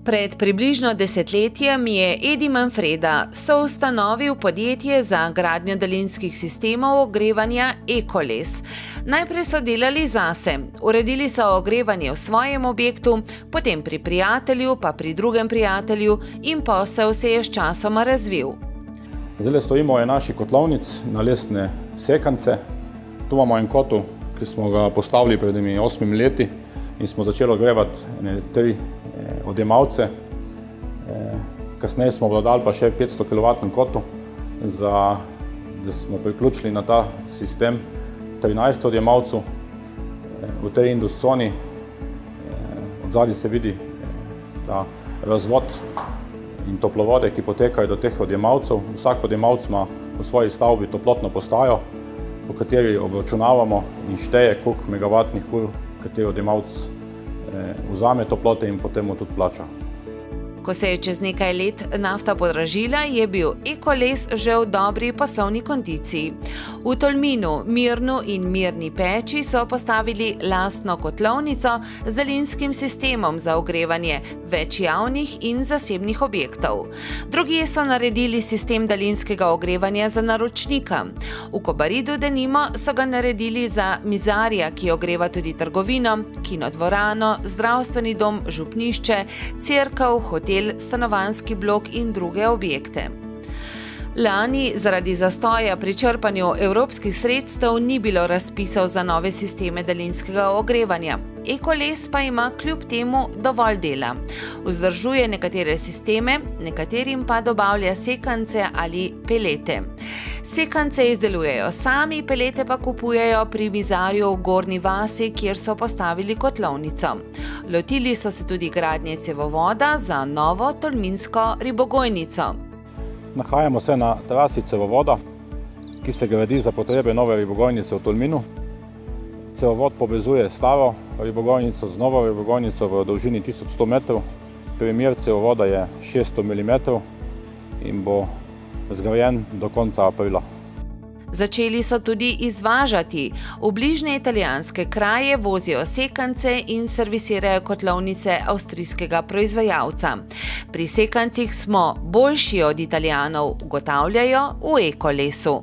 Pred približno desetletjem je Edi Manfreda soustanovil podjetje za gradnjo daljinskih sistemov ogrevanja Ekoles. Najprej so delali zase, uredili so ogrevanje v svojem objektu, potem pri prijatelju, pa pri drugem prijatelju in posel se je s časoma razvil. Zdaj stojimo v naši kotlovnici na lesne sekance. Tu imamo en kotel, ki smo ga postavili pred 8 leti in smo začeli ogrevati 3 odjemalce. Kasneje smo vladali pa še 500 kW kotel, da smo priključili na ta sistem 13 odjemalcev v tej indusconi. Odzadaj se vidi ta razvod in toplovode, ki potekajo do teh odjemalcev. Vsak odjemalc ima v svoji stavbi toplotno postajo, po kateri obračunavamo in šteje, koliko megavatnih ur kateri odjemalc vzame toplote in potem mu tudi plača. Ko se je čez nekaj let nafta podražila, je bil Ekoles že v dobri poslovni kondiciji. V Tolminu, Mirnu in Mirni peči so postavili lastno kotlovnico z daljinskim sistemom za ogrevanje več javnih in zasebnih objektov. Drugje so naredili sistem daljinskega ogrevanja za naročnika. V Kobaridu denimo so ga naredili za mizarja, ki ogreva tudi trgovino, kinodvorano, zdravstveni dom, župnišče, cerkev, hotel, stanovanjski blok in druge objekte. Lani zaradi zastoja pri črpanju evropskih sredstev ni bilo razpisov za nove sisteme daljinskega ogrevanja. Ekoles pa ima kljub temu dovolj dela. Vzdržuje nekatere sisteme, nekaterim pa dobavlja sekance ali pelete. Sekance izdelujejo sami, pelete pa kupujejo pri mizarju v Gornji vasi, kjer so postavili kotlovnico. Lotili so se tudi gradnje cevovoda za novo tolminsko ribogojnico. Nahajamo se na trasi cevovoda, ki se gradi za potrebe nove ribogojnice v Tolminu. Cevovod povezuje staro ribogojnico z novo ribogojnico v dolžini 1100 metrov. Primer cevovoda je 600 mm in bo zgrajen do konca aprila. Začeli so tudi izvažati. V bližnje italijanske kraje vozijo sekance in servisirajo kotlovnice avstrijskega proizvajalca. Pri sekancih smo boljši od Italijanov, ugotavljajo v Ekolesu.